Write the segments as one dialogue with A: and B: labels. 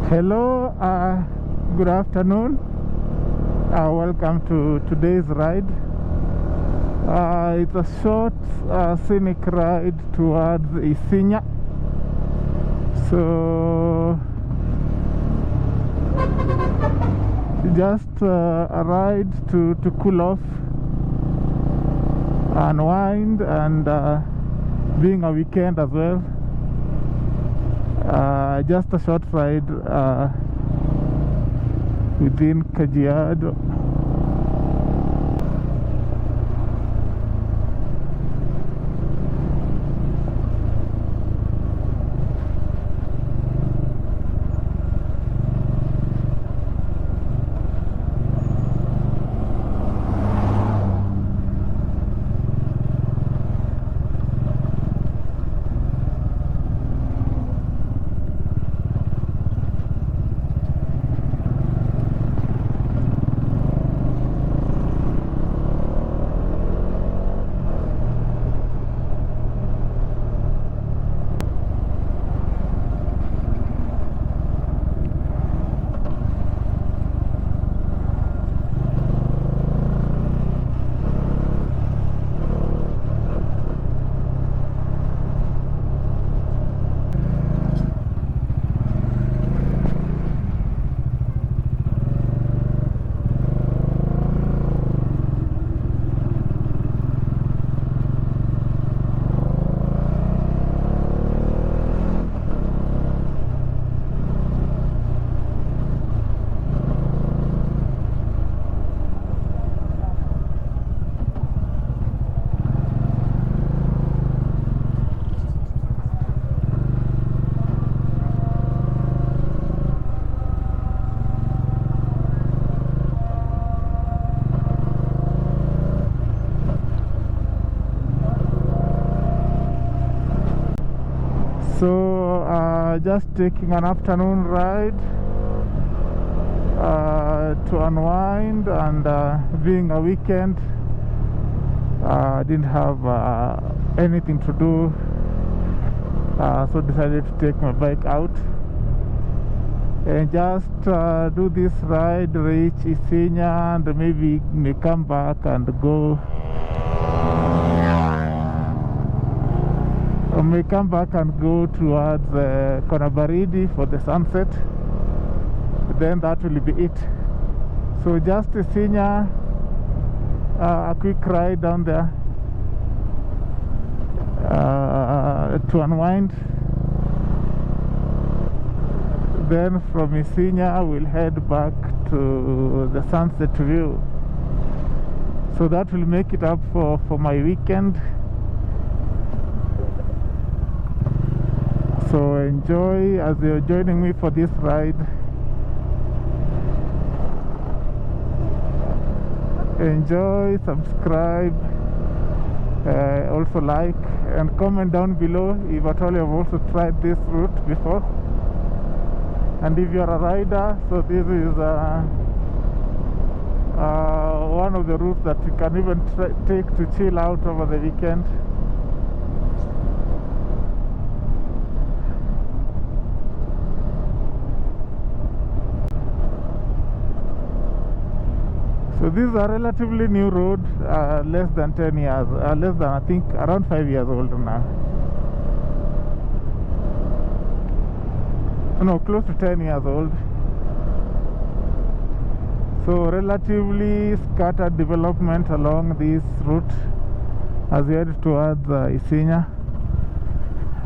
A: Hello, good afternoon. Welcome to today's ride. It's a short scenic ride towards Isinya. So just a ride to cool off, unwind, and being a weekend as well. Just a short ride within Kajiado. So just taking an afternoon ride to unwind, and being a weekend, didn't have anything to do, so decided to take my bike out and just do this ride, reach Isinya, and maybe may come back and go. I may come back and go towards Corner Baridi for the sunset. Then that will be it. So just Isinya, a quick ride down there to unwind. Then from Isinya we'll head back to the sunset view. So that will make it up for my weekend. So enjoy as you're joining me for this ride. Enjoy, subscribe, also like and comment down below if at all you have also tried this route before. And if you are a rider, so this is one of the routes that you can even take to chill out over the weekend. So this is a relatively new road, less than 10 years, less than, I think, around 5 years old now. No, close to 10 years old. So relatively scattered development along this route as we head towards Isinya.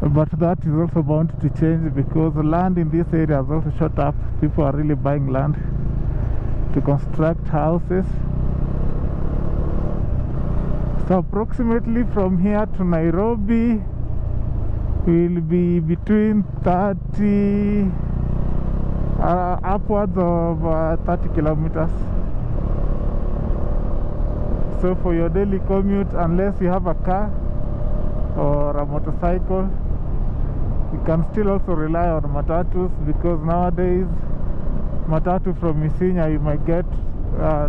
A: But that is also bound to change because the land in this area has also shot up. People are really buying land to construct houses. So approximately from here to Nairobi will be between 30 upwards of 30 kilometers. So for your daily commute, unless you have a car or a motorcycle, you can still also rely on matatus, because nowadays matatu from Isinya you might get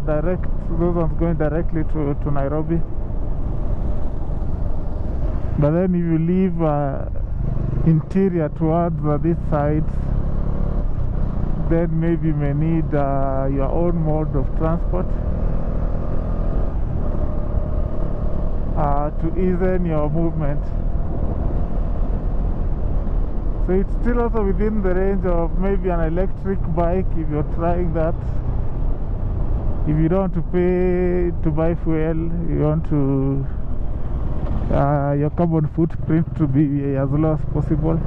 A: direct, those ones going directly to Nairobi. But then if you leave interior towards this side, then maybe you may need your own mode of transport to ease in your movement. So it's still also within the range of maybe an electric bike if you're trying that. If you don't want to pay to buy fuel, you want to your carbon footprint to be as low as possible.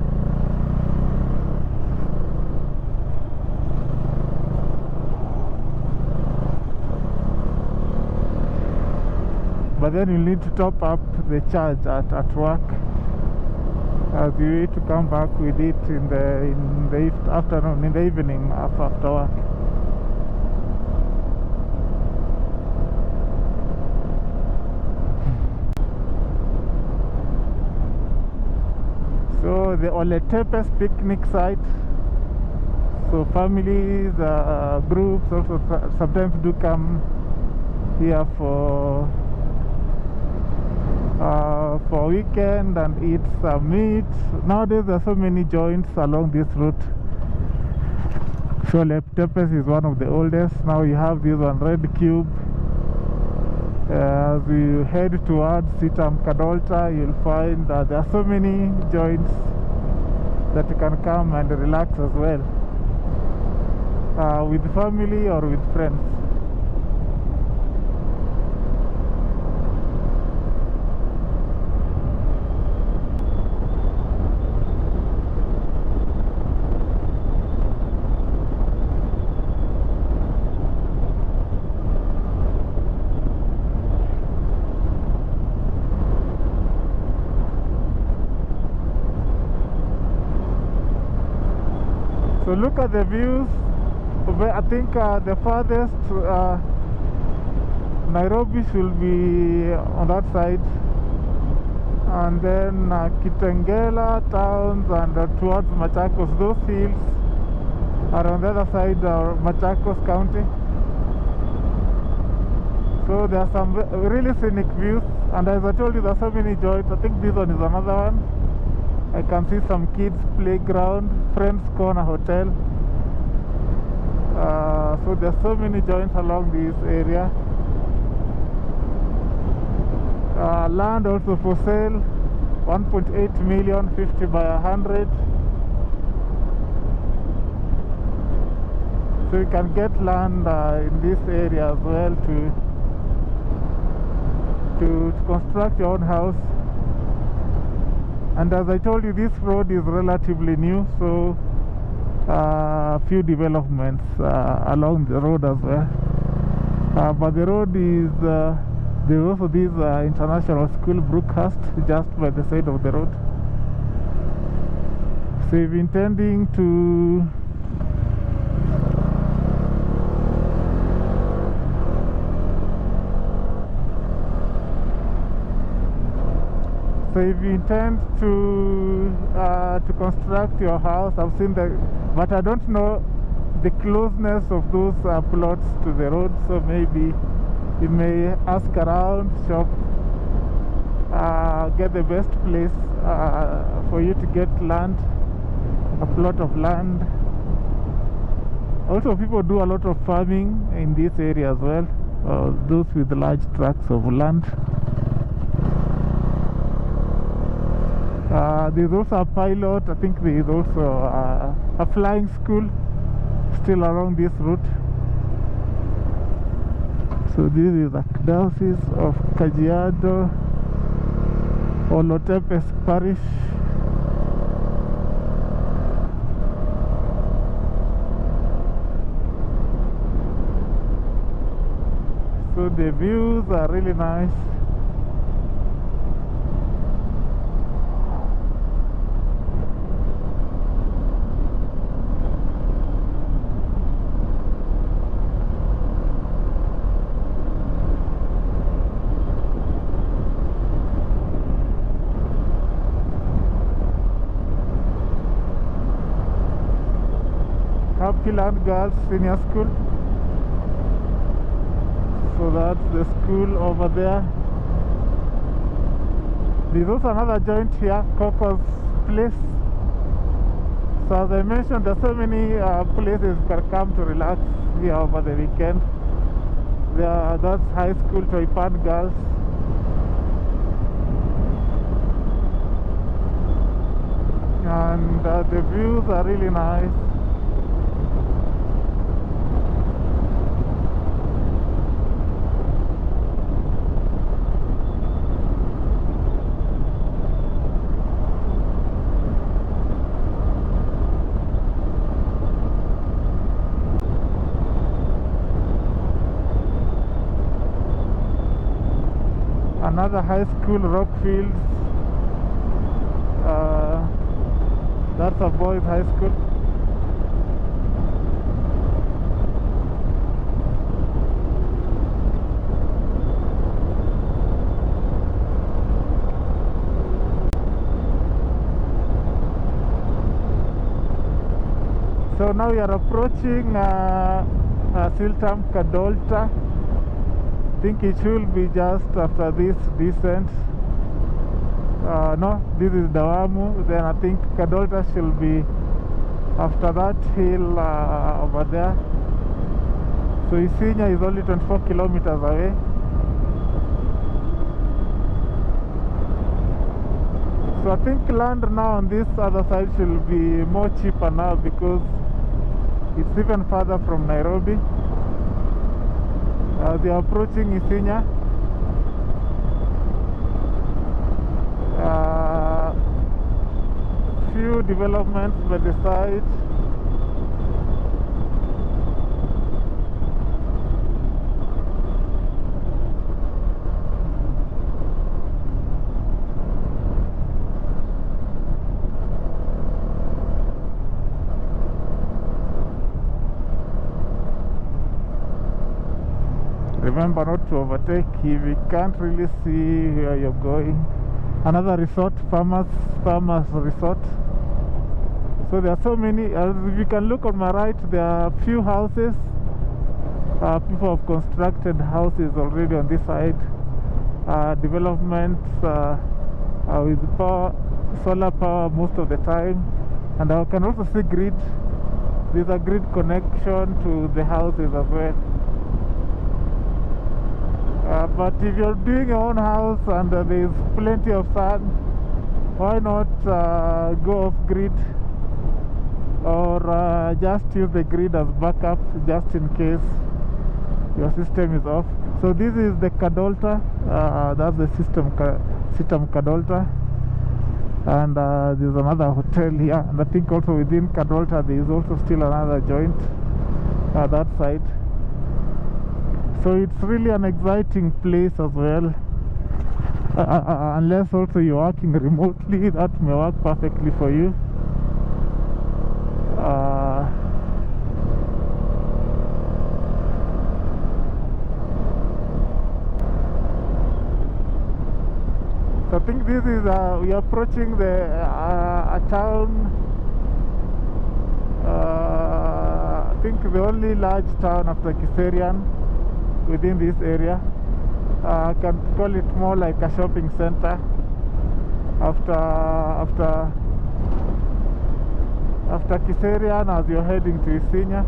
A: But then you need to top up the charge at work as you need to come back with it in the afternoon, in the evening after work. So the Oletepes picnic site. So families, groups also sometimes do come here for weekend and eat some meat. Nowadays there are so many joints along this route. So Oletepes is one of the oldest. Now you have this one, Red Cube. As you head towards Sitam Kadolta, you'll find there are so many joints that you can come and relax as well, with family or with friends. So look at the views. I think the farthest Nairobi should be on that side, and then Kitengela towns and towards Machakos. Those hills are on the other side of Machakos County. So there are some really scenic views, and as I told you, there are so many joints. I think this one is another one. I can see some kids playground, Friends Corner Hotel. So there are so many joints along this area. Land also for sale, 1.8 million, 50 by 100. So you can get land in this area as well to construct your own house. And as I told you, this road is relatively new, so few developments along the road as well. But the road is, there's also this international school, Brookhurst, just by the side of the road. So if you're intending to So if you intend to construct your house, I've seen but I don't know the closeness of those plots to the road. So maybe you may ask around, shop, get the best place for you to get land, a plot of land. Also, people do a lot of farming in this area as well. Those with large tracts of land. There's also a pilot. I think there is also a flying school still along this route. So this is the Diocese of Kajiado, Oletepes Parish. So the views are really nice. Happy Land Girls Senior School. So that's the school over there. There's also another joint here, Coco's Place. So as I mentioned, there's so many places you can come to relax here over the weekend. That's high school Toipan girls. And the views are really nice. Another high school, Rockfields. That's a boys' high school. So now we are approaching Siltam Kadolta. I think it should be just after this descent. No, this is Dawamu. Then I think Kadolta should be after that hill over there. So Isinya is only 24 kilometers away. So I think land now on this other side should be more cheaper now because it's even further from Nairobi. They are approaching Isinya. Few developments by the side. Remember not to overtake if you can't really see where you're going. Another resort, farmers resort. So there are so many. If you can look on my right, there are few houses. People have constructed houses already on this side. Developments with power, solar power most of the time. And I can also see grid. There's a grid connection to the houses as well. But if you're doing your own house and there's plenty of sun, why not go off grid or just use the grid as backup just in case your system is off. So this is the Kadolta, that's the system Kadolta, and there's another hotel here, and I think also within Kadolta there is also still another joint that side. So it's really an exciting place as well. Unless also you're working remotely, that may work perfectly for you. So I think this is we are approaching the a town. I think the only large town after Kiserian within this area. I can call it more like a shopping center after Kiserian as you're heading to Isinya.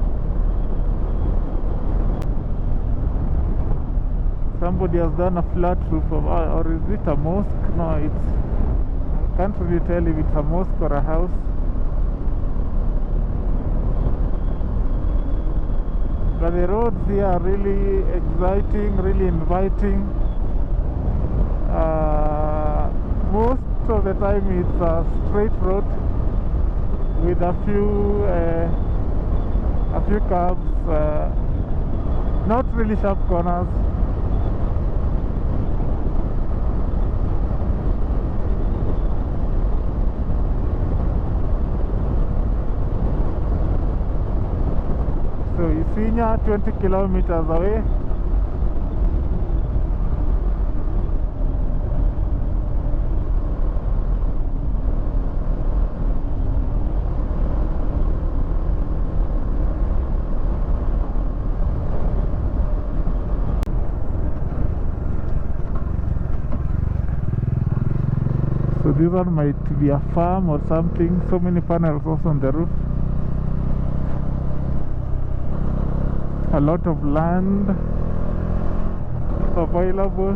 A: Somebody has done a flat roof of, or is it a mosque? No, I can't really tell if it's a mosque or a house. But the roads here are really exciting, really inviting. Most of the time it's a straight road with a few curves, not really sharp corners. So Isinya, 20 kilometers away. So So this one might be a farm or something. So many panels also on the roof. A lot of land available.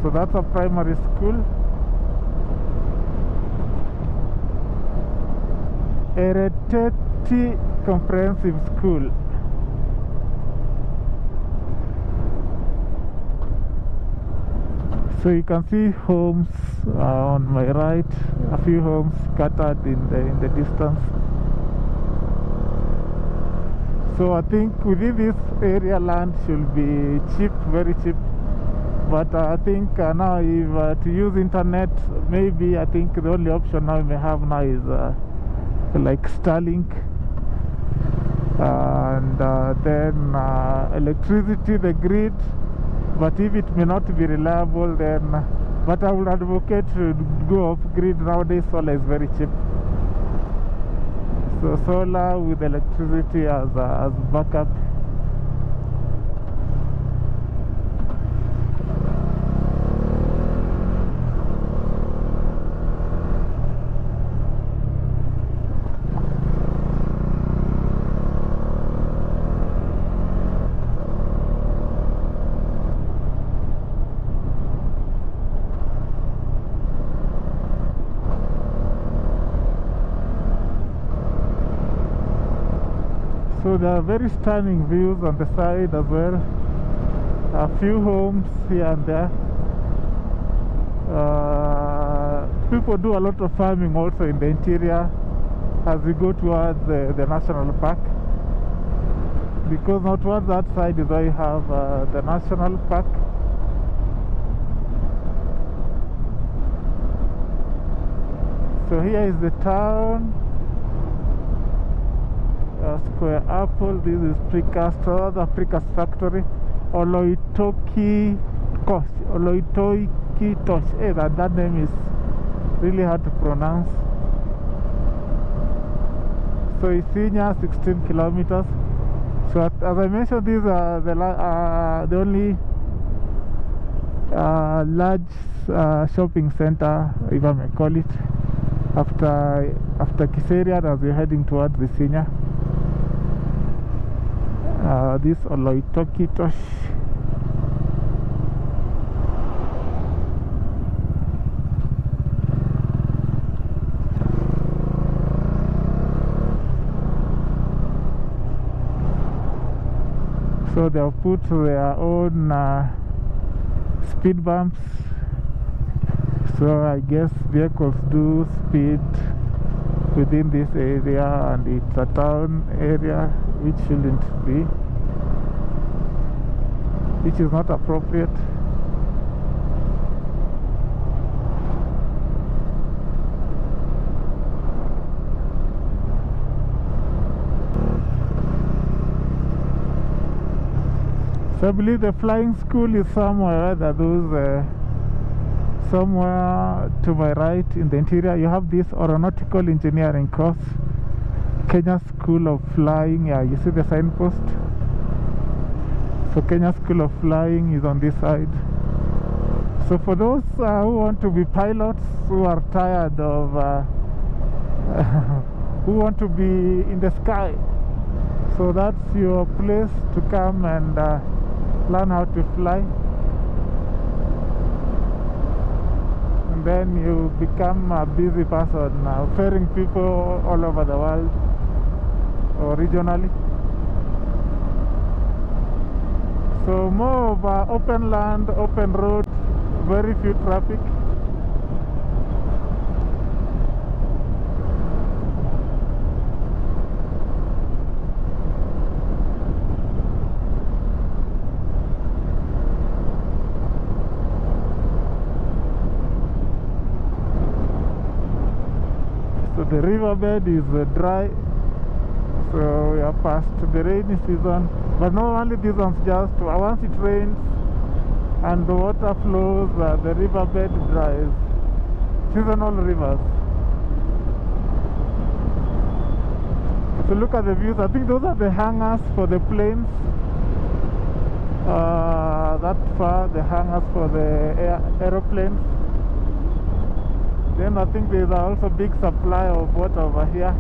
A: So that's a primary school. Ereteti Comprehensive School. So you can see homes on my right, a few homes scattered in the distance. So I think within this area land should be cheap, very cheap. But I think now if to use internet, maybe I think the only option now we may have now is like Starlink, and then electricity, the grid. But if it may not be reliable, then but I would advocate to go off grid. Nowadays solar is very cheap. So solar with electricity as backup. So there are very stunning views on the side as well. A few homes here and there. People do a lot of farming also in the interior as we go towards the national park. Because now towards that side is where you have the national park. So here is the town. Square Apple. This is Precursor, the Precast factory. Oloitoki Tosh. Hey, that name is really hard to pronounce. So Isinya, 16 kilometers. So as I mentioned, these are the only large shopping center, if I may call it, after Kiserian, as we're heading towards Isinya. This Oloitoki Tosh. So they have put their own speed bumps. So I guess vehicles do speed within this area, and it's a town area, which shouldn't be, which is not appropriate. So I believe the flying school is somewhere that those somewhere to my right in the interior. You have this aeronautical engineering course, Kenya School of Flying. Yeah, you see the signpost. So Kenya School of Flying is on this side. So for those who want to be pilots, who are tired of who want to be in the sky, so that's your place to come and learn how to fly. And then you become a busy person, ferrying people all over the world or regionally. So more of open land, open road, very few traffic. So the riverbed is dry. So we are past the rainy season, but not only this one's just once it rains and the water flows, the riverbed dries. Seasonal rivers. So look at the views. I think those are the hangars for the planes. that far, the hangars for the aeroplanes. Then I think there's also big supply of water over here,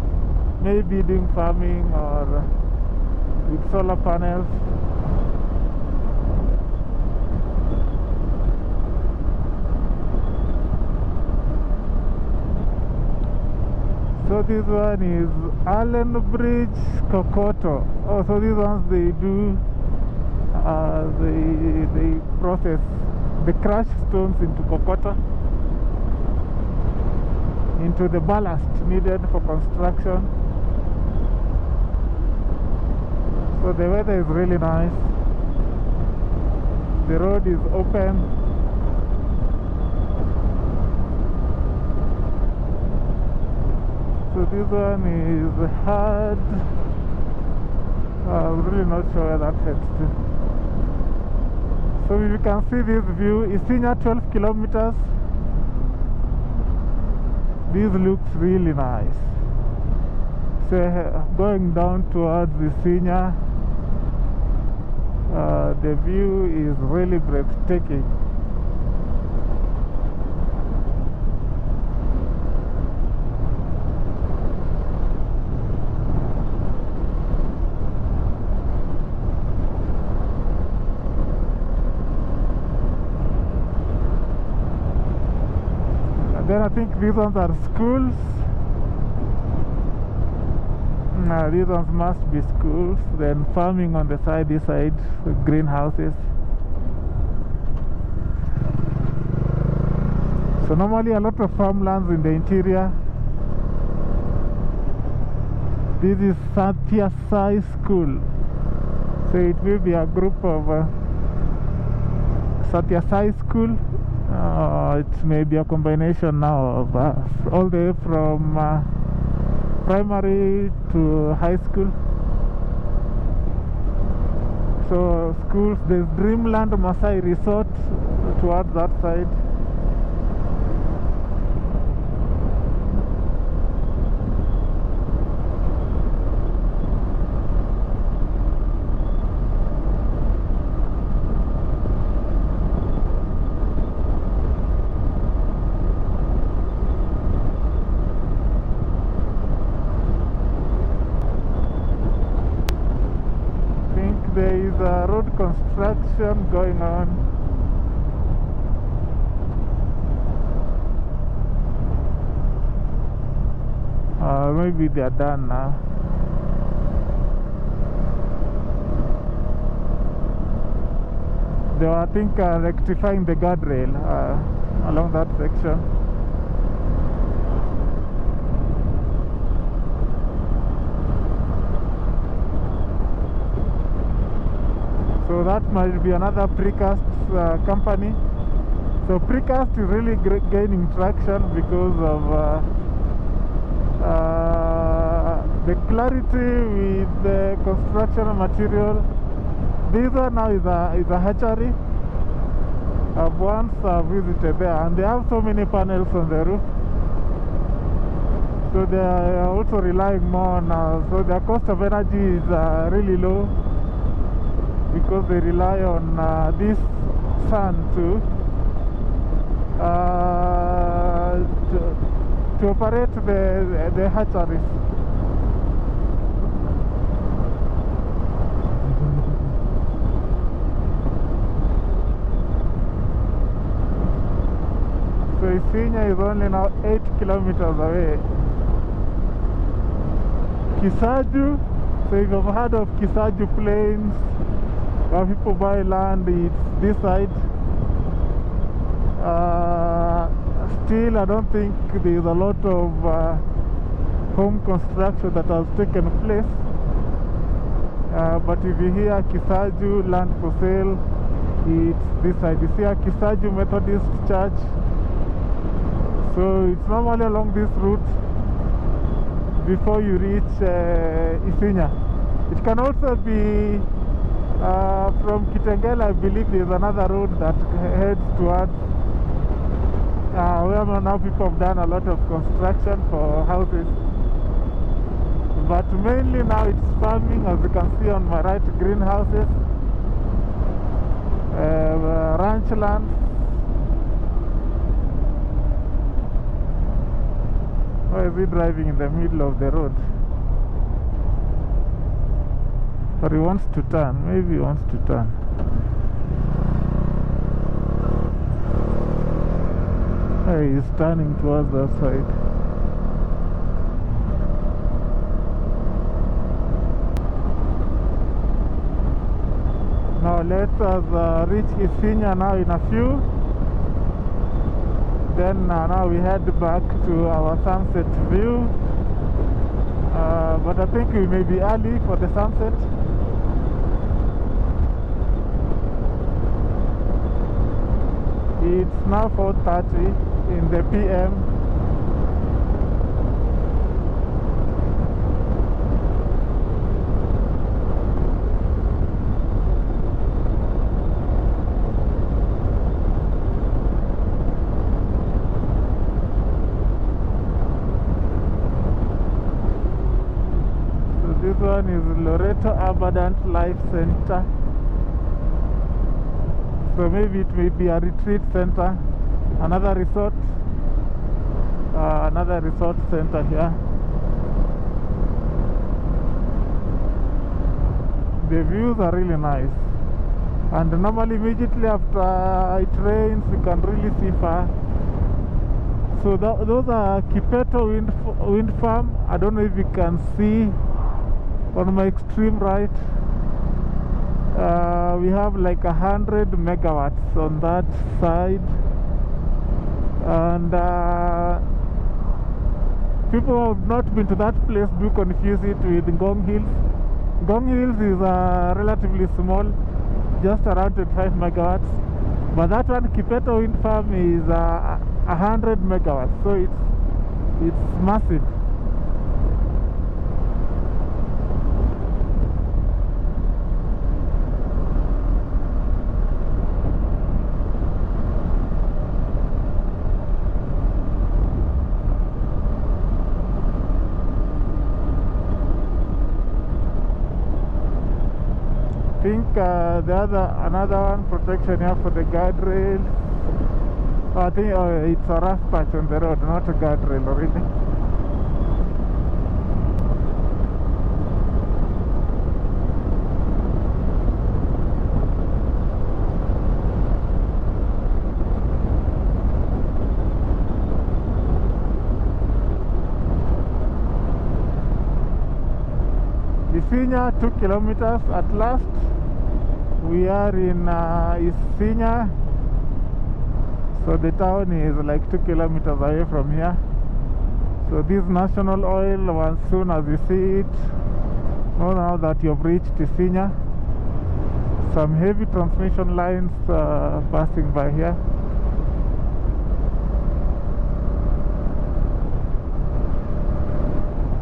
A: maybe doing farming or with solar panels. So this one is Allen Bridge, Kokoto. Oh, so these ones they do, they process the crushed stones into Kokoto, into the ballast needed for construction. So the weather is really nice. The road is open. So this one is hard. I'm really not sure where that heads to. So you can see this view. Isinya 12 kilometers. This looks really nice. So going down towards Isinya, the view is really breathtaking. Then I think these ones are schools. These ones must be schools. Then farming on the side, this side, greenhouses. So normally a lot of farmlands in the interior. This is Satya Sai School. So it will be a group of Satya Sai School. It may be a combination now of all the way from primary to high school. So schools, there's Dreamland Masai Resort towards that side. There is a road construction going on. Maybe they are done now. They were, I think, rectifying the guardrail along that section. So that might be another precast company. So precast is really gaining traction because of the clarity with the construction material. This one now is a hatchery. I've once visited there, and they have so many panels on the roof. So they are also relying more on, so their cost of energy is really low, because they rely on this sun to operate the hatcheries. So Isinya is only now 8 kilometers away. Kisaju, so if you've heard of Kisaju Plains, where people buy land, it's this side. Still, I don't think there's a lot of home construction that has taken place. But if you hear Kisaju land for sale, it's this side. You see a Kisaju Methodist Church. So it's normally along this route before you reach Isinya. It can also be from Kitengela. I believe there's another road that heads towards where now people have done a lot of construction for houses. But mainly now it's farming, as you can see on my right, greenhouses. ranch land. Why is he driving in the middle of the road? Or he wants to turn. Maybe he wants to turn. Hey, he's turning towards that side. Now let us reach Isinya now in a few. Then now we head back to our sunset view. But I think we may be early for the sunset. It's now 4:30 in the PM. So this one is Loreto Abundant Life Center. So maybe it may be a retreat center, another resort center here. The views are really nice, and normally immediately after it rains you can really see far. So those are Kipeto wind farm. I don't know if you can see on my extreme right. We have like 100 megawatts on that side, and people who have not been to that place do confuse it with Ngong Hills. Ngong Hills is relatively small, just around 25 megawatts, but that one, Kipeto wind farm, is 100 megawatts, so it's massive. I think another one protection here for the guardrails. I think it's a rough patch on the road, not a guardrail already. Isinya, 2 kilometers at last. We are in Isinya, so the town is like 2 kilometers away from here. So this national oil, as soon as you see it, know now that you've reached Isinya. Some heavy transmission lines passing by here.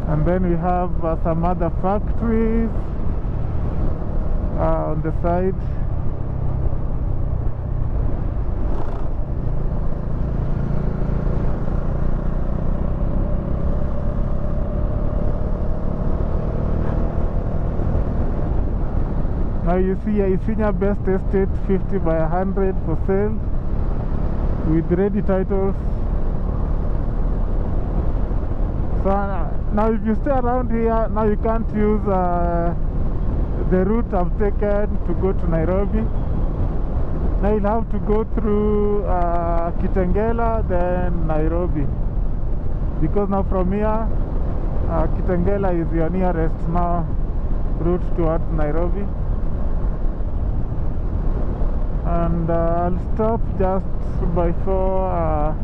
A: And then we have some other factories on the side. Now you see Isinya Best Estate 50 by 100 for sale with ready titles. So now if you stay around here, now you can't use the route I've taken to go to Nairobi. Now you'll have to go through Kitengela, then Nairobi, because now from here Kitengela is your nearest now route towards Nairobi. And I'll stop just before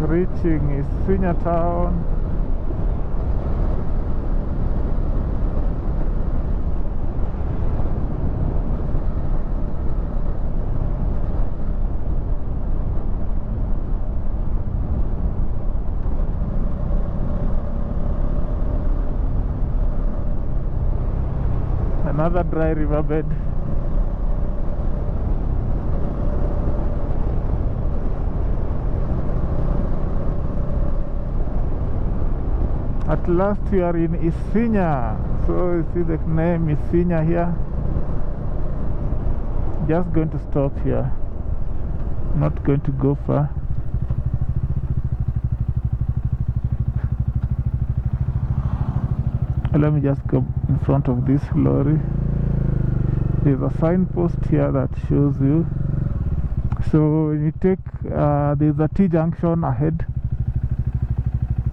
A: reaching Isinya town. Another dry riverbed. At last we are in Isinya. So you see the name Isinya here. Just going to stop here. Not going to go far. Let me just go in front of this lorry. There's a signpost here that shows you. So when you take, there's a T junction ahead.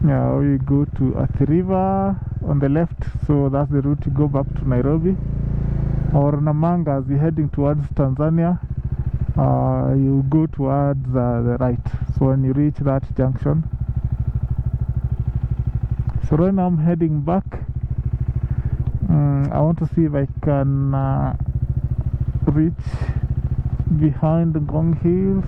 A: Now you go to Athi River on the left, so that's the route to go back to Nairobi. Or Namanga, as you're heading towards Tanzania, you go towards the right. So when you reach that junction. So right now I'm heading back. I want to see if I can reach behind Ngong Hills.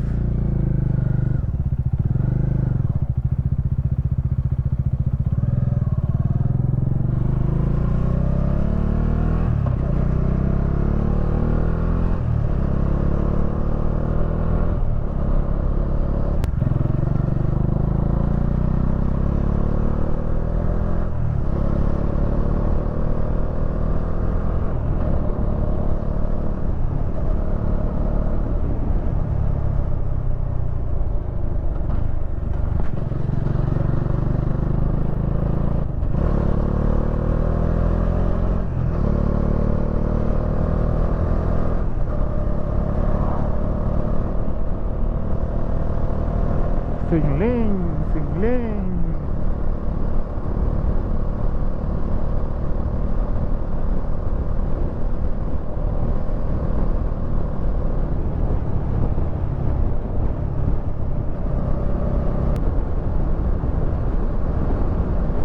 A: Singling, singling.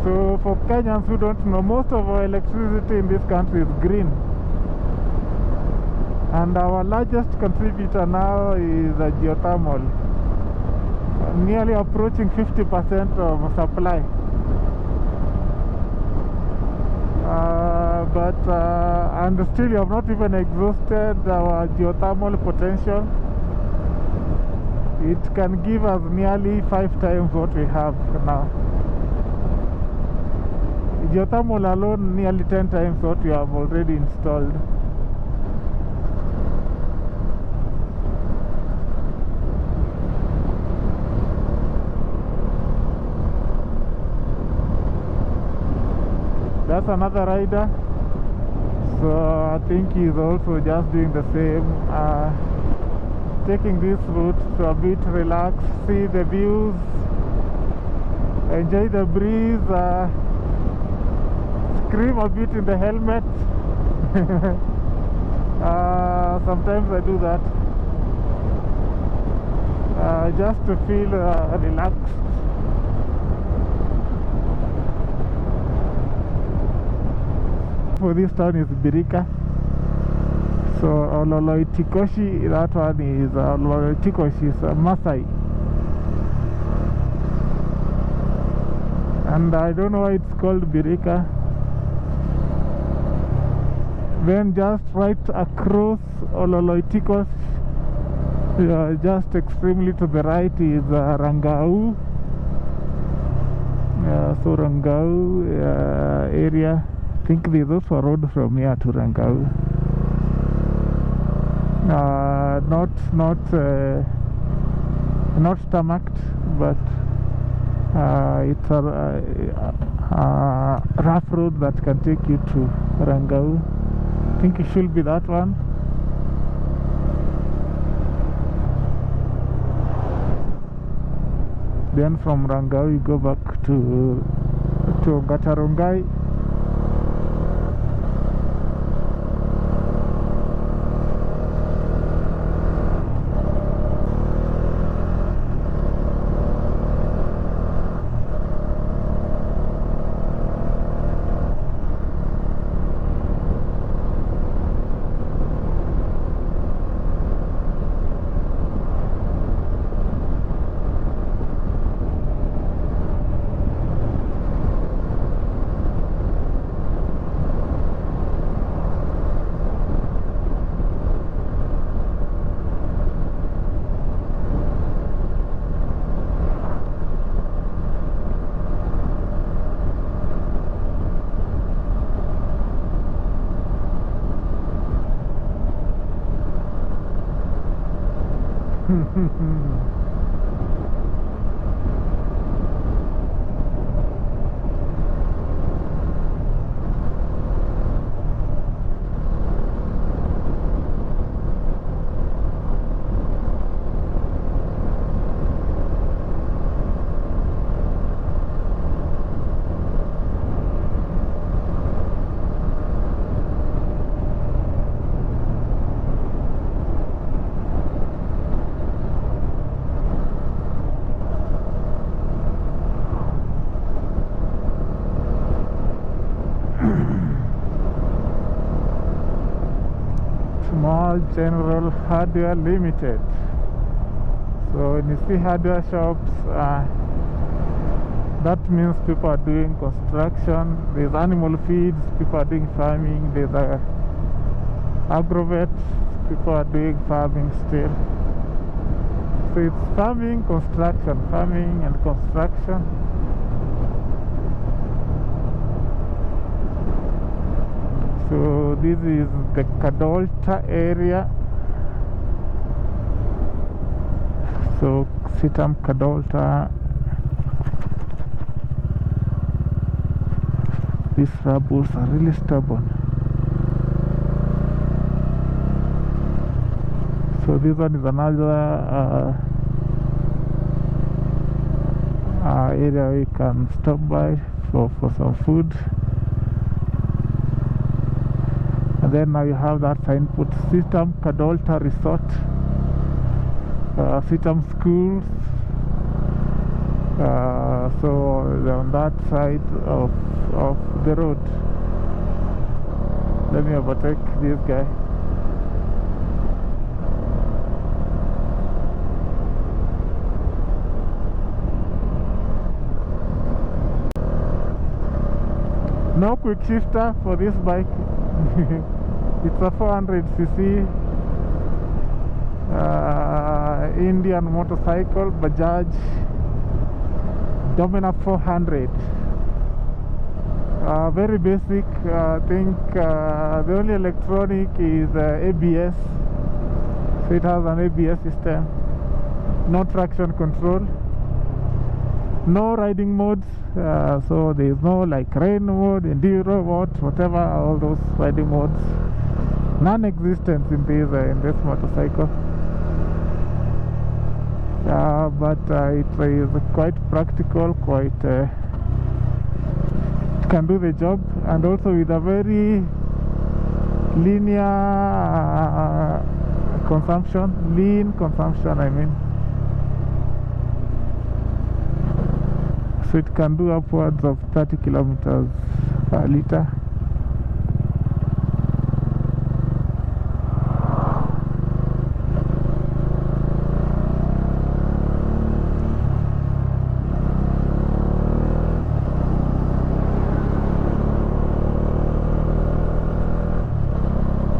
A: So for Kenyans who don't know, most of our electricity in this country is green. And our largest contributor now is geothermal. Nearly approaching 50% of supply. And still you have not even exhausted our geothermal potential. It can give us nearly 5 times what we have now. Geothermal alone nearly 10 times what we have already installed. That's another rider, so I think he's also just doing the same, taking this route to a bit relax, see the views, enjoy the breeze, scream a bit in the helmet. Sometimes I do that, just to feel relaxed. For this town is Birika. So Ololoitikoshi, that one is Ololoitikoshi, is Masai. And I don't know why it's called Birika. Then just right across Ololoitikos, just extremely to the right is Rangau. So Rangau area. I think there's also a road from here to Rangau. Not tarmacked, but it's a rough road that can take you to Rangau. I think it should be that one. Then from Rangau you go back to Gacharongai. Small General Hardware Limited. So when you see hardware shops, that means people are doing construction. There's animal feeds, people are doing farming. There's agrovet, people are doing farming still. So it's farming and construction. So this is the Kadolta area. So Sitam Kadolta. These rubbles are really stubborn. So this one is another area we can stop by for some food. And then now you have that sign put Sitam Kadolta Resort, Sitam Schools. So on that side of the road. Let me overtake this guy. No quick shifter for this bike. It's a 400cc Indian motorcycle, Bajaj Dominar 400. Very basic. I think the only electronic is ABS. So it has an ABS system. No traction control. No riding modes. So there is no like rain mode, enduro mode, whatever, all those riding modes. Non-existent in this motorcycle. But it is quite practical, quite it can do the job, and also with a very linear consumption, lean consumption I mean. So it can do upwards of 30 kilometers per liter.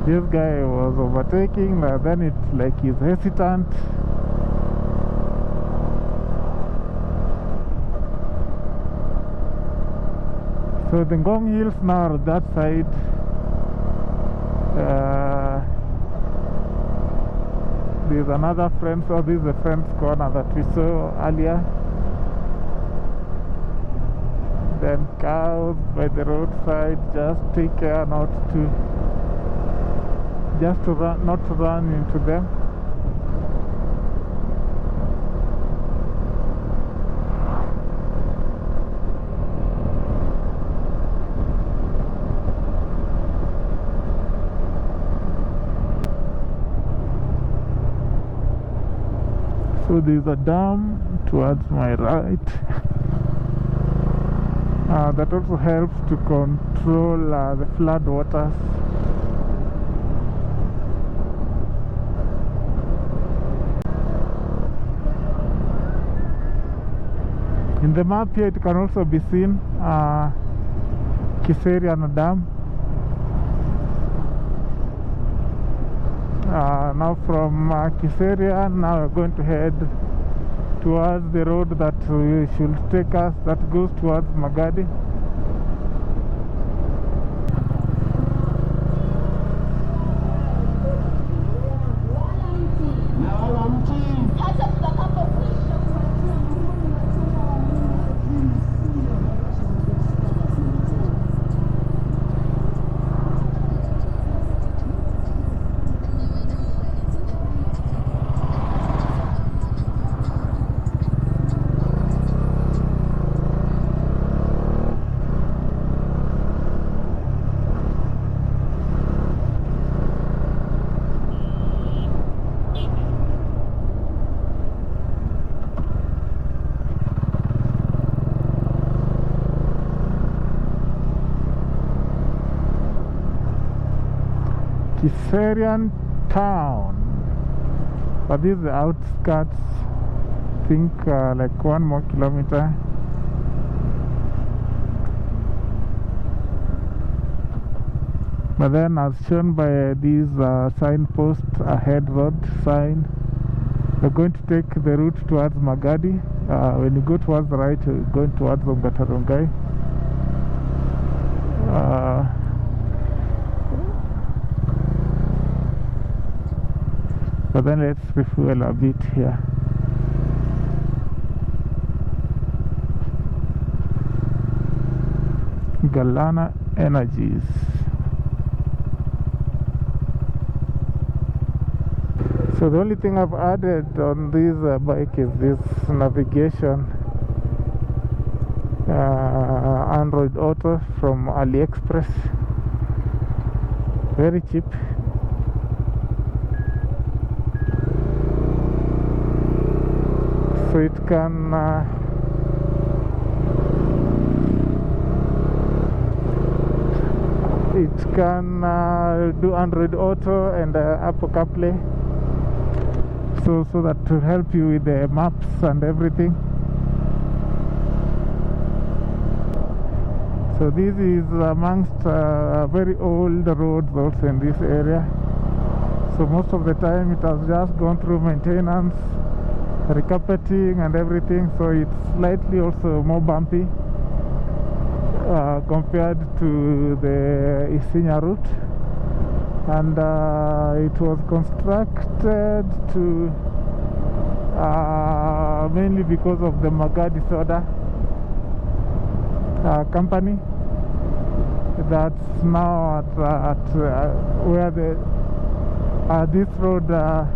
A: This guy was overtaking, then it's like he's hesitant. So the Ngong Hills now are that side. There's another friend, so this is a friend's corner that we saw earlier. Then cows by the roadside, just take care not to run into them. So there's a dam towards my right that also helps to control the flood waters. In the map here it can also be seen Kiserian Dam. Now from Kiserian, now we're going to head towards the road that should take us, that goes towards Magadi. Kiserian town, but this is the outskirts. I think like 1 more kilometer. But then, as shown by these signposts ahead, road sign, we're going to take the route towards Magadi. When you go towards the right, you're going towards Ongatarungai. But then let's refuel a bit here. Galana Energies. So the only thing I've added on this bike is this navigation, Android Auto from AliExpress. Very cheap. So it can do Android Auto and Apple CarPlay. So that to help you with the maps and everything. So this is amongst very old roads also in this area. So most of the time it has just gone through maintenance, recarpeting and everything. So it's slightly also more bumpy compared to the Isinya route. And it was constructed to mainly because of the Magadi soda company that's now at where this road that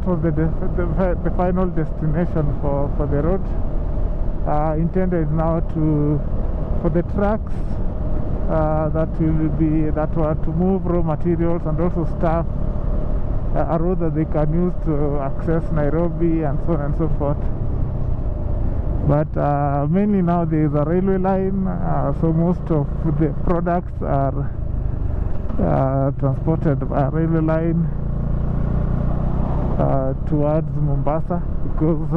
A: was the final destination for the road, intended now for the trucks that were to move raw materials and also stuff, a road that they can use to access Nairobi and so on and so forth. But mainly now there is a railway line, so most of the products are transported by a railway line towards Mombasa, because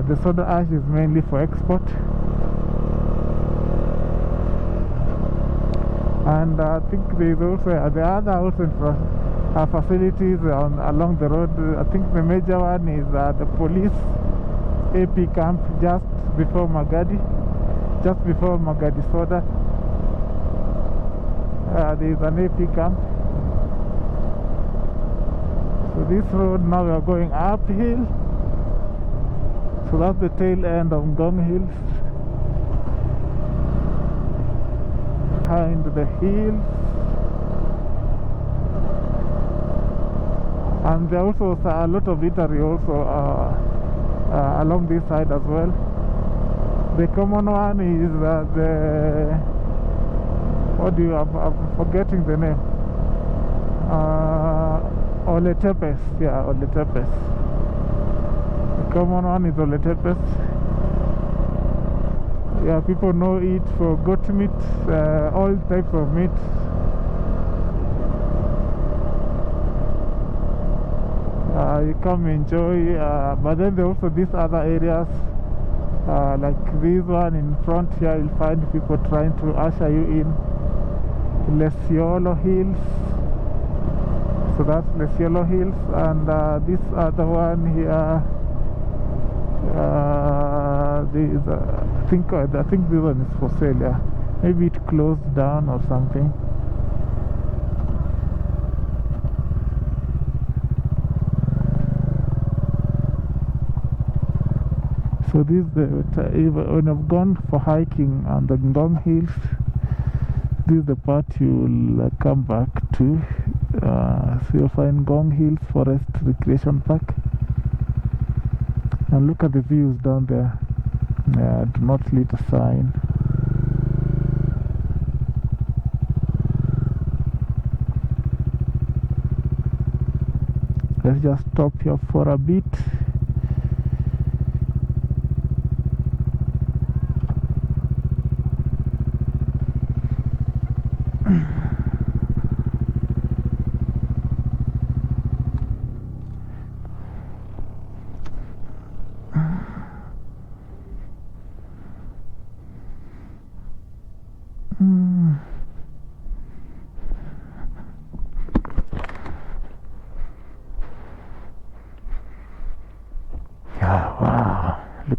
A: the soda ash is mainly for export. And I think there is also the other also facilities along the road. I think the major one is the police AP camp just before Magadi Soda. There is an AP camp. So this road now we are going uphill. So that's the tail end of Ngong Hills. Behind the hills, and there are also a lot of eatery also along this side as well. The common one is I'm forgetting the name. Oletepes, yeah, Oletepes. The common one is Oletepes. Yeah, people know it for goat meat, all types of meat. You come enjoy, but then there are also these other areas, like this one in front here. You'll find people trying to usher you in. Lesiolo Hills. So that's Lesiolo Hills, and this other one here. I think this one is for sale. Yeah. Maybe it closed down or something. So this is when I've gone for hiking on the Ngong Hills, this is the part you'll come back to. So you'll find Ngong Hills Forest Recreation Park. And look at the views down there. Do not litter sign. Let's just stop here for a bit.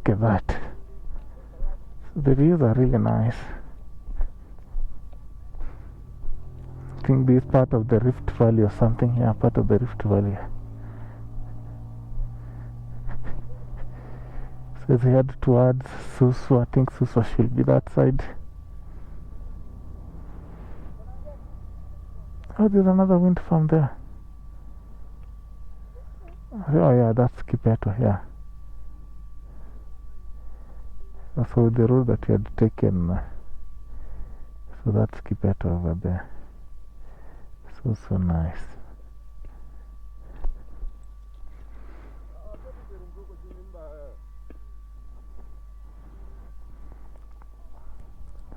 A: Look at that. The views are really nice. I think this is part of the Rift Valley or something. Yeah, part of the Rift Valley. So as we head towards Suswa, I think Suswa should be that side. Oh, there's another wind farm there. Oh yeah, that's Kipeto, yeah. So the road that we had taken, so that's Kipeto over there. So nice.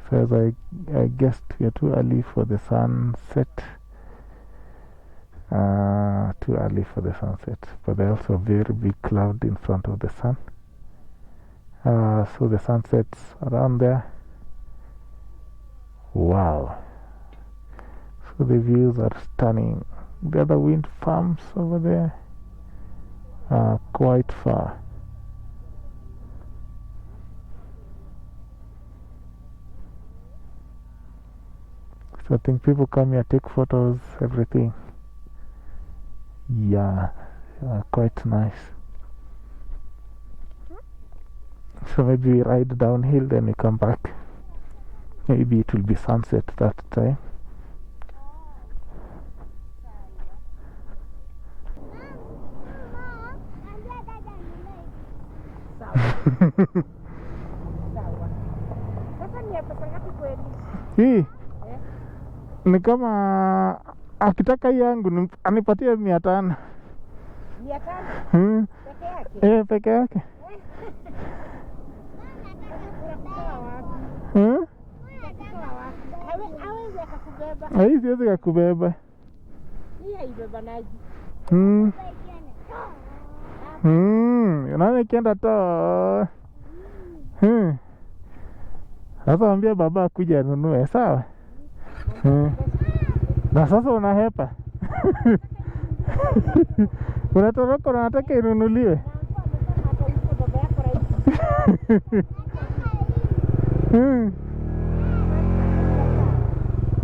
A: So as I guessed, we are too early for the sunset. Too early for the sunset, but there's also a very big cloud in front of the sun. So the sunset's around there. Wow. So the views are stunning. The other wind farms over there are quite far. So I think people come here, take photos, everything. Yeah, quite nice. So maybe we ride downhill, then we come back. Maybe it will be sunset that time. Hii ni kama akitaka yangu anipatie 500. 500? Peke yake? Peke yake. Hii siwezi kakubeba. Hii haibeba naji. Unaona ikienda to. Sasa ambia baba kuja anunue, sawa? Na sasa unahepa. Unatoroka unataka inunuliwe.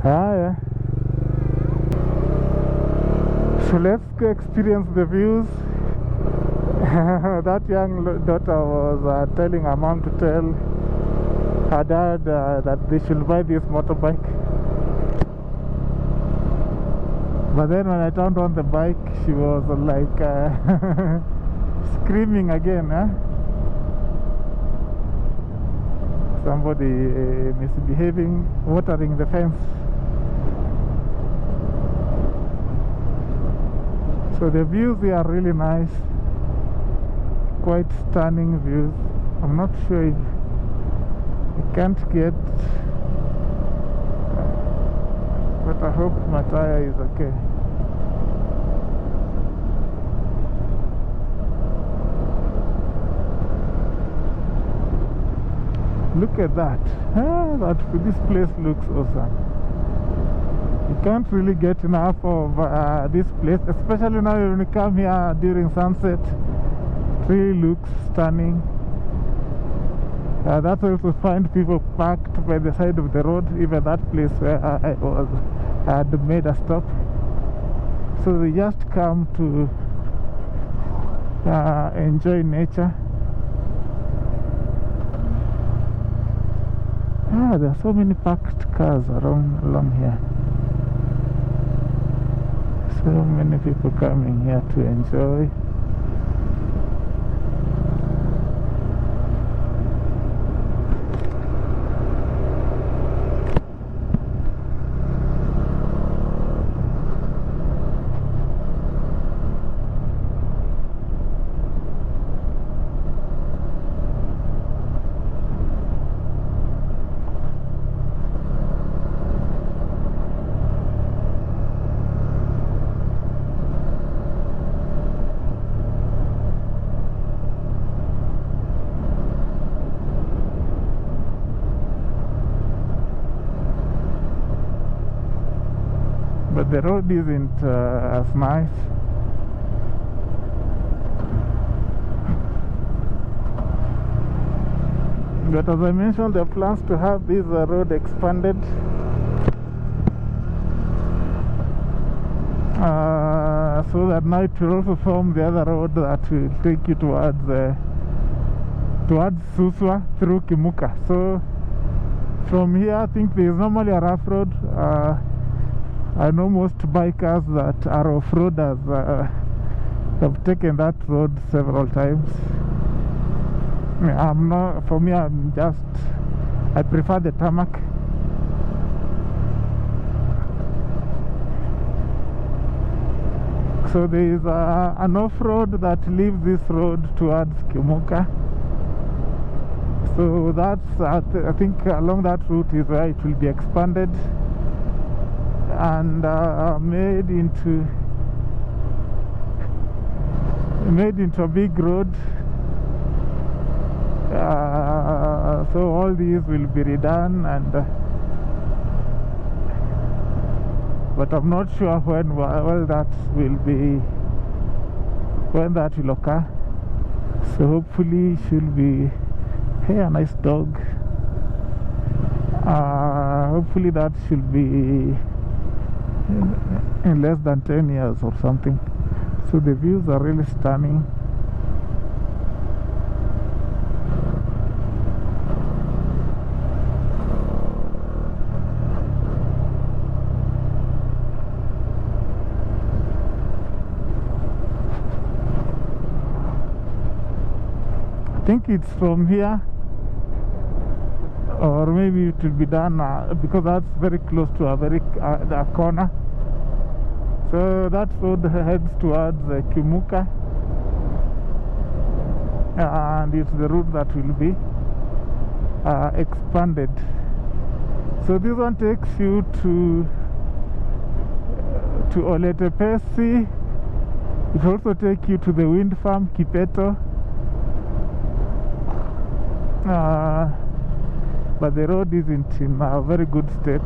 A: Haya. So let's go experience the views. That young daughter was telling her mom to tell her dad that they should buy this motorbike. But then when I turned on the bike, she was like screaming again. Somebody misbehaving, watering the fence. So the views here are really nice. Quite stunning views. I'm not sure if I can't get, but I hope my tire is okay. Look at that. This place looks awesome. You can't really get enough of this place, especially now when you come here during sunset. It really looks stunning. That's also find people parked by the side of the road, even that place where I had made a stop. So they just come to enjoy nature. There are so many parked cars along here. So many people coming here to enjoy. But the road isn't as nice. But as I mentioned, there are plans to have this road expanded. So that now it will also form the other road that will take you towards Suswa through Kimuka. So from here, I think there is normally a rough road. I know most bikers that are off-roaders have taken that road several times. I'm not, for me, I prefer the tarmac. So there is an off-road that leaves this road towards Kimuka. So that's, I think along that route is where it will be expanded and made into a big road. So all these will be redone, and but I'm not sure when that will occur. So hopefully it should be, hey, a nice dog. Hopefully that should be in less than 10 years or something. So the views are really stunning. I think it's from here, or maybe it will be done because that's very close to a corner. So that road heads towards Kimuka, and it's the route that will be expanded. So this one takes you to Oletepesi. It will also take you to the wind farm Kipeto. But the road isn't in a very good state.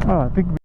A: I think